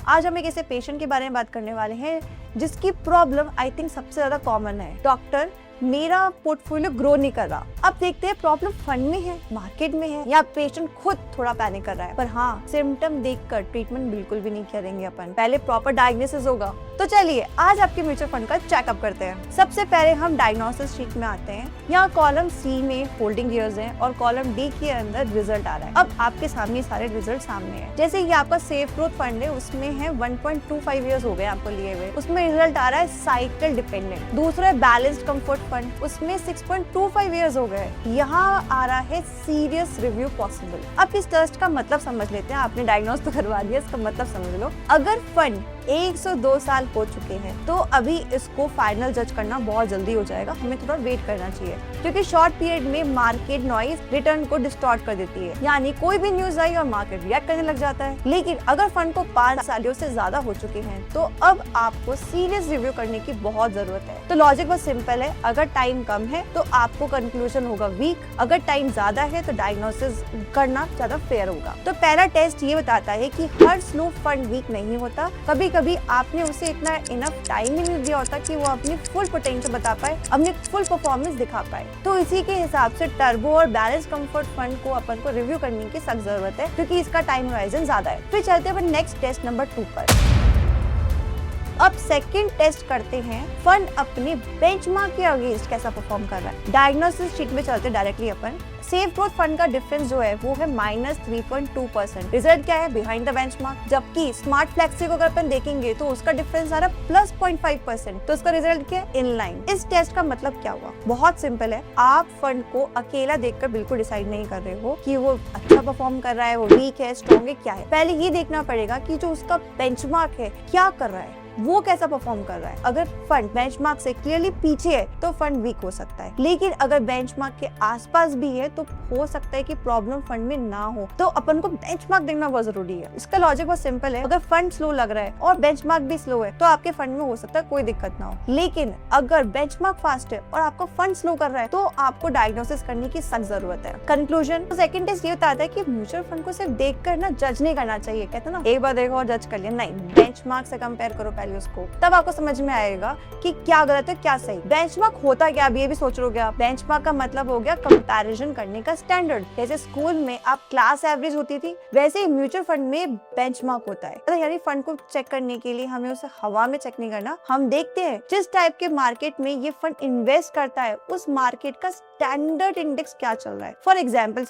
आज हम एक ऐसे पेशेंट के बारे में बात करने वाले हैं जिसकी प्रॉब्लम आई थिंक सबसे ज्यादा कॉमन है। डॉक्टर, मेरा पोर्टफोलियो ग्रो नहीं कर रहा। अब देखते हैं प्रॉब्लम फंड में है, मार्केट में है, या पेशेंट खुद थोड़ा पैनिक कर रहा है। पर हाँ, सिम्टम देखकर ट्रीटमेंट बिल्कुल भी नहीं करेंगे अपन, पहले प्रॉपर डायग्नोसिस होगा। तो चलिए आज आपके म्यूचुअल फंड का चेकअप करते हैं। सबसे पहले हम डायग्नोसिस शीट में आते हैं। यहाँ कॉलम सी में होल्डिंग ईयर्स है और कॉलम डी के अंदर रिजल्ट आ रहा है। अब आपके सामने सारे रिजल्ट सामने है। जैसे ये आपका सेफ ग्रोथ फंड है, उसमें है 1.25 ईयर्स हो गए आपको लिए हुए, उसमें रिजल्ट आ रहा है साइकिल डिपेंडेंट। दूसरा है बैलेंस्ड कंफर्ट फंड, उसमें 6.25 इयर्स हो गए। यहाँ आ रहा है सीरियस रिव्यू पॉसिबल। अब इस टेस्ट का मतलब समझ लेते हैं। आपने डायग्नोस तो करवा दिया, इसका मतलब समझ लो। अगर फंड 102 साल हो चुके हैं तो अभी इसको फाइनल जज करना बहुत जल्दी हो जाएगा, हमें थोड़ा वेट करना चाहिए, क्योंकि शॉर्ट पीरियड में मार्केट नॉइज रिटर्न को डिस्टॉर्ट कर देती है। यानी कोई भी न्यूज आई और मार्केट रिएक्ट करने लग जाता है। लेकिन अगर फंड को 5 सालों से ज्यादा हो चुके हैं तो अब आपको सीरियस रिव्यू करने की बहुत जरूरत है। तो लॉजिक बहुत सिंपल है, अगर टाइम कम है तो आपको कंक्लूजन होगा वीक, अगर टाइम ज्यादा है तो डायग्नोसिस करना ज्यादा फेयर होगा। तो पहला टेस्ट ये बताता है कि हर स्लो फंड वीक नहीं होता, कभी कभी आपने उसे इतना इनफ टाइम ही नहीं दिया होता कि वो अपनी फुल पोटेंशियल बता पाए, अपनी फुल परफॉर्मेंस दिखा पाए। तो इसी के हिसाब से टर्बो और बैलेंस कंफर्ट फंड को अपन को रिव्यू करने की सख्त जरूरत है, क्योंकि इसका टाइम होराइजन ज्यादा है। फिर चलते हैं नेक्स्ट टेस्ट नंबर 2 पर। अब सेकंड टेस्ट करते हैं फंड अपने बेंचमार्क के अगेंस्ट कैसा परफॉर्म कर रहा है। डायग्नोसिस शीट में चलते डायरेक्टली अपन। सेफ ग्रोथ फंड का डिफरेंस जो है वो है -3.2%। रिजल्ट क्या है? Behind the benchmark. जबकि स्मार्ट फ्लेक्सी को अगर अपन देखेंगे तो उसका डिफरेंस आ रहा है +0.5%। तो उसका रिजल्ट क्या है? In line. इस टेस्ट का मतलब क्या हुआ? बहुत सिंपल है, आप फंड को अकेला देखकर बिल्कुल डिसाइड नहीं कर रहे हो कि वो अच्छा परफॉर्म कर रहा है, वो वीक है, स्ट्रॉन्ग है, क्या है। पहले ये देखना पड़ेगा कि जो उसका बेंचमार्क है क्या कर रहा है, वो कैसा परफॉर्म कर रहा है। अगर फंड बेंचमार्क से क्लियरली पीछे है तो फंड वीक हो सकता है, लेकिन अगर बेंचमार्क के आसपास भी है तो हो सकता है कि प्रॉब्लम फंड में ना हो। तो अपन को बेंचमार्क देखना बहुत जरूरी है। इसका लॉजिक बहुत सिंपल है, अगर फंड स्लो लग रहा है और बेंचमार्क भी स्लो है तो आपके फंड में हो सकता है कोई दिक्कत ना हो। लेकिन अगर बेंचमार्क फास्ट है और आपका फंड स्लो कर रहा है तो आपको डायग्नोसिस करने की सख्त जरूरत है। कंक्लूजन, सेकंड टेस्ट ये बताता है कि म्यूचुअल फंड को सिर्फ देखकर ना जज नहीं करना चाहिए। कहते हैं ना, एक बार देखो और जज कर लिया, नहीं, बेंचमार्क से कंपेयर करो उसको, तब आपको समझ में आएगा कि क्या गलत है क्या सही। बेंचमार्क होता क्या, अभी ये भी सोच रहे हो? बेंचमार्क का मतलब हो गया कंपैरिजन करने का स्टैंडर्ड। जैसे स्कूल में आप क्लास एवरेज होती थी, वैसे ही म्यूचुअल फंड में बेंचमार्क होता है। तो यानी फंड को चेक करने के लिए हमें उसे हवा में चेक नहीं करना, हम देखते हैं जिस टाइप के मार्केट में ये फंड इन्वेस्ट करता है उस मार्केट का स्टैंडर्ड इंडेक्स क्या चल रहा है। फॉर एग्जाम्पल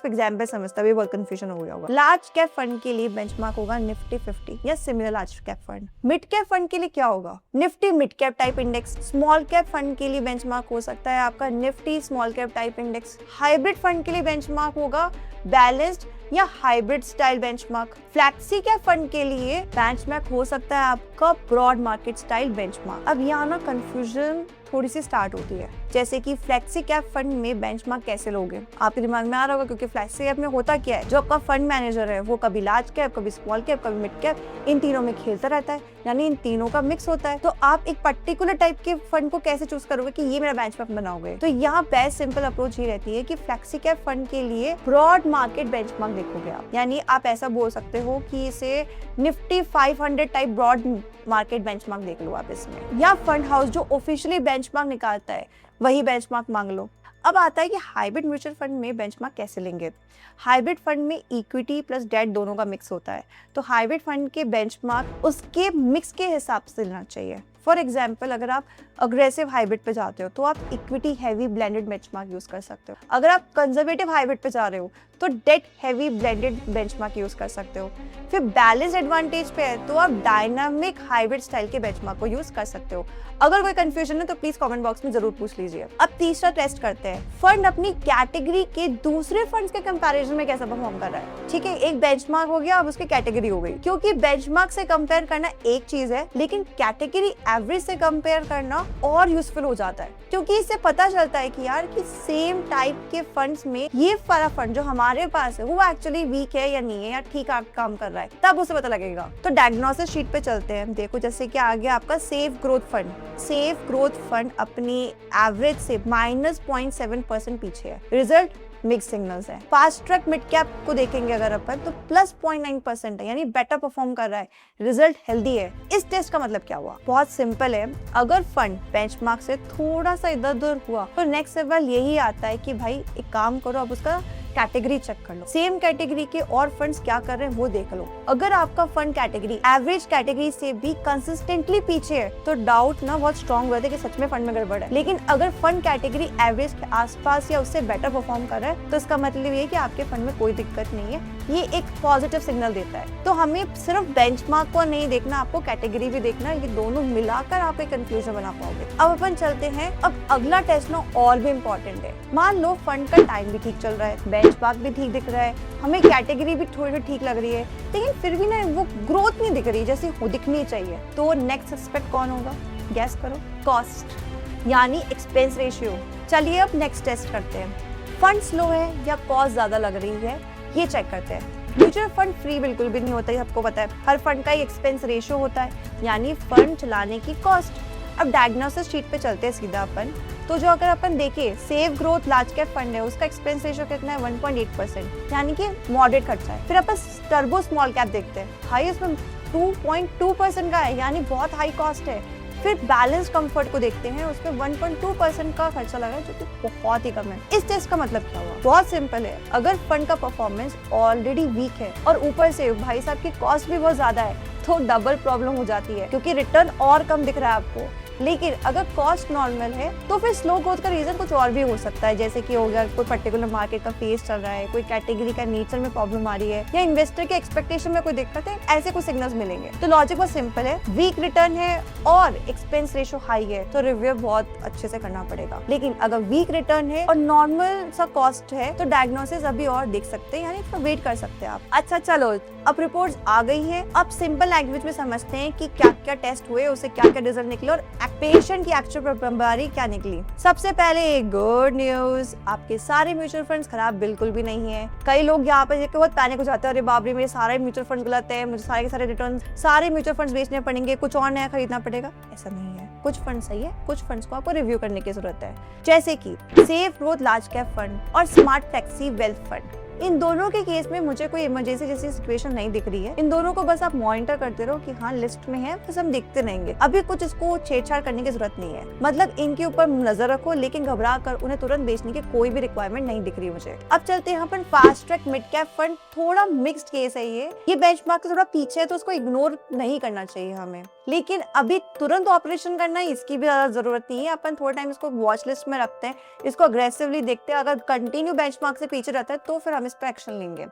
समझता है, बहुत कंफ्यूजन हो गया होगा। लार्ज कैप फंड के लिए बेंचमार्क होगा निफ्टी 50 या similar large cap fund. Mid cap fund के लिए क्या होगा? Nifty mid cap type index. Small cap fund के लिए बेंचमार्क हो सकता है आपका Nifty small cap type index. Hybrid fund के लिए बेंचमार्क होगा बैलेंस्ड या hybrid style benchmark. Flexi cap fund के लिए बेंचमार्क हो सकता है आपका ब्रॉड मार्केट स्टाइल बेंचमार्क। अब यहाँ ना कंफ्यूजन थोड़ी सी स्टार्ट होती है, जैसे कि फ्लेक्सी कैप फंड में बेंचमार्क कैसे लोगे? आपके दिमाग में आ रहा होगा, क्योंकि फ्लेक्सी कैप में होता क्या है, जो आपका फंड मैनेजर है वो कभी लार्ज कैप, कभी स्मॉल कैप, कभी मिड कैप, इन तीनों में खेलता रहता है, यानी इन तीनों का मिक्स होता है। तो आप एक पर्टिकुलर टाइप के फंड को कैसे चूज करोगे कि ये मेरा बेंचमार्क बनाओगे? तो यहाँ बेस्ट सिंपल अप्रोच ही रहती है कि फ्लेक्सी कैप फंड के लिए ब्रॉड मार्केट बेंचमार्क देखोगे आप। यानी आप ऐसा बोल सकते हो कि इसे Nifty 500 type broad market benchmark देख लो आप इसमें, या फंड हाउस जो ऑफिशियली बेंचमार्क निकालता है वही बेंचमार्क मांग लो। अब आता है कि हाइब्रिड म्यूचुअल फंड में बेंचमार्क कैसे लेंगे। हाइब्रिड फंड में इक्विटी प्लस डेट दोनों का मिक्स होता है, तो हाइब्रिड फंड के बेंचमार्क उसके मिक्स के हिसाब से लेना चाहिए। फॉर एग्जाम्पल, अगर आप अग्रेसिव हाइब्रिड पे जाते हो तो आप equity heavy blended benchmark use कर सकते हो। अगर आप कंजर्वेटिव हाइब्रिड पे जा रहे हो तो debt heavy blended benchmark use कर सकते हो। फिर बैलेंस एडवांटेज पे है तो आप डायनामिक हाइब्रिड स्टाइल के बेंचमार्क को यूज कर सकते हो। अगर कोई कंफ्यूजन है तो प्लीज कमेंट बॉक्स में जरूर पूछ लीजिए। अब तीसरा टेस्ट करते हैं, फंड अपनी कैटेगरी के दूसरे फंड्स के कंपैरिजन में कैसा परफॉर्म कर रहा है। ठीक है, एक बेंचमार्क हो गया, अब उसकी कैटेगरी हो गई, क्योंकि बेंचमार्क से कंपेयर करना एक चीज है, लेकिन कैटेगरी एवरेज से कंपेयर करना और यूजफुल हो जाता है, क्योंकि इससे पता चलता है कि यार कि सेम टाइप के फंड्स में ये वाला फंड जो हमारे पास है वो एक्चुअली वीक है या नहीं है, या ठीक काम कर रहा है, तब उसे पता लगेगा। तो डायग्नोसिस शीट पे चलते हैं। देखो जैसे कि आ गया आपका safe growth fund. Safe growth fund अपनी एवरेज से -0.7% पीछे है। रिजल्ट मिक्स सिग्नल्स है। फास्ट ट्रैक मिड कैप को देखेंगे अगर अपन तो प्लस 0.9% है, यानी बेटर परफॉर्म कर रहा है, रिजल्ट हेल्दी है। इस टेस्ट का मतलब क्या हुआ? बहुत सिंपल है, अगर फंड बेंचमार्क से थोड़ा सा इधर उधर हुआ तो नेक्स्ट सवाल यही आता है कि भाई एक काम करो, अब उसका कैटेगरी चेक कर लो, सेम कैटेगरी के और फंड्स क्या कर रहे हैं वो देख लो। अगर आपका फंड कैटेगरी एवरेज कैटेगरी से भी कंसिस्टेंटली पीछे है तो डाउट ना बहुत स्ट्रॉन्ग रहता है कि सच में फंड में गड़बड़ है। लेकिन अगर फंड कैटेगरी एवरेज के आसपास या उससे बेटर परफॉर्म कर रहा है तो इसका मतलब ये है कि आपके फंड में कोई दिक्कत नहीं है। ये एक पॉजिटिव सिग्नल देता है। तो हमें सिर्फ बेंचमार्क को नहीं देखना, आपको कैटेगरी भी देखना है। ये दोनों मिलाकर आप एक कंक्लूजन बना पाओगे। अब अपन चलते हैं, अब अगला टेस्ट ना और भी इम्पोर्टेंट है। मान लो फंड का टाइम भी ठीक चल रहा है, बेंचमार्क भी ठीक दिख रहा है, हमें कैटेगरी भी थोड़ी ठीक लग रही है, लेकिन फिर भी ना वो ग्रोथ नहीं दिख रही जैसी दिखनी चाहिए। तो नेक्स्ट सस्पेक्ट कौन होगा? गैस करो। कॉस्ट यानी एक्सपेंस रेशियो। चलिए अब नेक्स्ट टेस्ट करते हैं। फंड स्लो है या कॉस्ट ज्यादा लग रही है, ये चेक करते हैं। म्यूचुअल फंड फ्री बिल्कुल भी नहीं होता, ये आपको पता है। हर फंड का एक्सपेंस रेशियो होता है, यानी फंड चलाने की कॉस्ट। अब डायग्नोसिस शीट पे चलते हैं सीधा अपन। तो जो अगर अपन देखें save growth large cap fund है, उसका एक्सपेंस रेशियो कितना है? 1.8%, यानी कि मॉडरेट खर्चा है। फिर अपन टर्बो स्मॉल कैप देखते हैं, हाई उसमें 2.2% का है, यानी बहुत हाई कॉस्ट है। फिर बैलेंस कंफर्ट को देखते हैं, उसमें 1.2% का खर्चा लगा है, जो कि बहुत ही कम है। इस टेस्ट का मतलब क्या हुआ? बहुत सिंपल है, अगर फंड का परफॉर्मेंस ऑलरेडी वीक है और ऊपर से भाई साहब की कॉस्ट भी बहुत ज्यादा है तो डबल प्रॉब्लम हो जाती है, क्योंकि रिटर्न और कम दिख रहा है आपको। लेकिन अगर कॉस्ट नॉर्मल है तो फिर स्लो ग्रोथ का रीजन कुछ और भी हो सकता है, जैसे कि हो गया कोई पर्टिकुलर मार्केट का फेस चल रहा है, कोई कैटेगरी का नेचर में प्रॉब्लम आ रही है, या इन्वेस्टर के एक्सपेक्टेशन में कोई दिक्कत है, ऐसे कुछ सिग्नल्स मिलेंगे। तो लॉजिक बहुत सिंपल है, वीक रिटर्न है और एक्सपेंस रेशियो हाई है तो रिव्यू बहुत अच्छे से करना पड़ेगा। लेकिन अगर वीक रिटर्न है और नॉर्मल सा कॉस्ट है तो डायग्नोसिस अभी और देख सकते हैं, यानी इसका वेट कर सकते हैं आप। अच्छा चलो, अब रिपोर्ट्स आ गई है, अब सिंपल लैंग्वेज में समझते हैं कि क्या क्या टेस्ट हुए, उससे क्या क्या रिजल्ट निकले और पेशेंट की एक्चुअल बीमारी क्या निकली। सबसे पहले एक गुड न्यूज, आपके सारे म्यूचुअल फंड्स खराब बिल्कुल भी नहीं है। कई लोग यहाँ पे बहुत पैनिक हो जाते हैं, अरे बाप रे मेरे सारे म्यूचुअल फंड्स गलत है, मुझे सारे के सारे रिटर्न सारे म्यूचुअल फंड्स बेचने पड़ेंगे, कुछ और नया खरीदना पड़ेगा। ऐसा नहीं है, कुछ फंड सही है, कुछ फंड्स को आपको रिव्यू करने की जरूरत है, जैसे कि safe growth large cap fund और स्मार्ट फ्लेक्सी वेल्थ फंड। इन दोनों के केस में मुझे कोई इमरजेंसी जैसी सिचुएशन नहीं दिख रही है। इन दोनों को बस आप मॉनिटर करते रहो कि हाँ लिस्ट में है, बस हम देखते रहेंगे। अभी कुछ इसको छेड़छाड़ करने की जरूरत नहीं है, मतलब इनके ऊपर नजर रखो, लेकिन घबरा कर उन्हें तुरंत बेचने की कोई भी रिक्वायरमेंट नहीं दिख रही मुझे। अब चलते हैं अपन fast track mid cap fund. थोड़ा मिक्स्ड केस है ये बेंचमार्क से थोड़ा पीछे है तो उसको इग्नोर नहीं करना चाहिए हमें, लेकिन अभी तुरंत ऑपरेशन करना है इसकी भी ज्यादा जरूरत नहीं है। अपन थोड़ा टाइम इसको वॉच लिस्ट में रखते हैं, इसको अग्रेसिवली देखते हैं, अगर कंटिन्यू बेंचमार्क से पीछे रहता है तो फिर हम इस पर एक्शन लेंगे।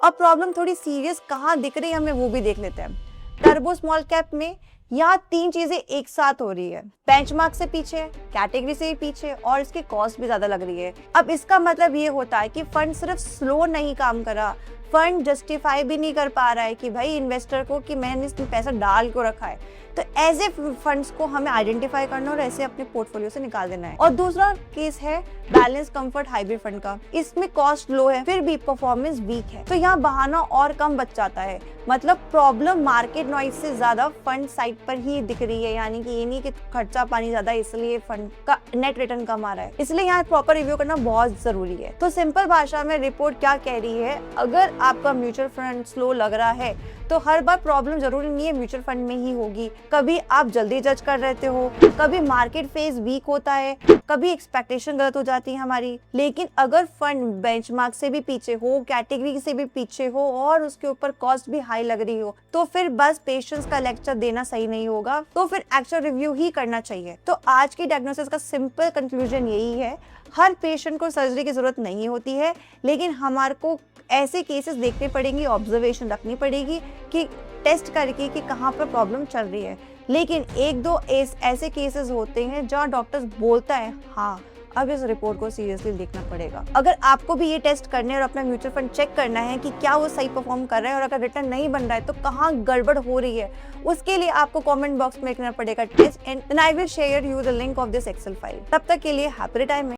अब प्रॉब्लम थोड़ी सीरियस कहाँ दिख रही है हमें वो भी देख लेते हैं। टर्बो स्मॉल कैप में यहाँ तीन चीजें एक साथ हो रही है, बेंचमार्क से पीछे, कैटेगरी से भी पीछे और इसकी कॉस्ट भी ज्यादा लग रही है। अब इसका मतलब ये होता है कि फंड सिर्फ स्लो नहीं काम करा, फंड जस्टिफाई भी नहीं कर पा रहा है कि भाई इन्वेस्टर को कि मैंने इसमें पैसा डाल को रखा है। तो ऐसे फंड्स को हमें आइडेंटिफाई करना और ऐसे अपने पोर्टफोलियो से निकाल देना है। और दूसरा केस है बैलेंस कंफर्ट हाइब्रिड फंड का, इसमें कॉस्ट लो है फिर भी परफॉर्मेंस वीक है, तो यहाँ बहाना और कम बच जाता है। मतलब प्रॉब्लम मार्केट नॉइज से ज्यादा फंड साइड पर ही दिख रही है, यानी कि ये नहीं कि खर्चा पानी ज्यादा इसलिए फंड का नेट रिटर्न कम आ रहा है, इसलिए यहाँ प्रॉपर रिव्यू करना बहुत जरूरी है। तो सिंपल भाषा में रिपोर्ट क्या कह रही है, अगर आपका म्यूचुअल फंड स्लो लग रहा है तो हर बार प्रॉब्लम जरूरी नहीं है म्यूचुअल फंड में ही होगी। कभी आप जल्दी जज कर रहते हो, कभी मार्केट फेज वीक होता है, कभी एक्सपेक्टेशन गलत हो जाती है हमारी। लेकिन अगर फंड बेंचमार्क से भी पीछे हो, कैटेगरी से भी पीछे हो और उसके ऊपर कॉस्ट भी हाई लग रही हो तो फिर बस पेशेंस का लेक्चर देना सही नहीं होगा, तो फिर एक्चुअल रिव्यू ही करना चाहिए। तो आज की डायग्नोसिस का सिंपल कंक्लूजन यही है, हर पेशेंट को सर्जरी की जरूरत नहीं होती है, लेकिन हमारे को ऐसे केसेस देखने पड़ेंगे, ऑब्जर्वेशन रखनी पड़ेगी कि टेस्ट करके कि कहाँ पर प्रॉब्लम चल रही है। लेकिन एक दो ऐसे केसेस होते हैं जहाँ डॉक्टर्स बोलता है हाँ अब इस रिपोर्ट को सीरियसली देखना पड़ेगा। अगर आपको भी ये टेस्ट करने और अपना म्यूचुअल फंड चेक करना है कि क्या वो सही परफॉर्म कर रहा है और अगर रिटर्न नहीं बन रहा है तो कहाँ गड़बड़ हो रही है, उसके लिए आपको कमेंट बॉक्स में लिखना पड़ेगा test and I will share you the link of this excel file. तब तक के लिए हैप्पी टाइम।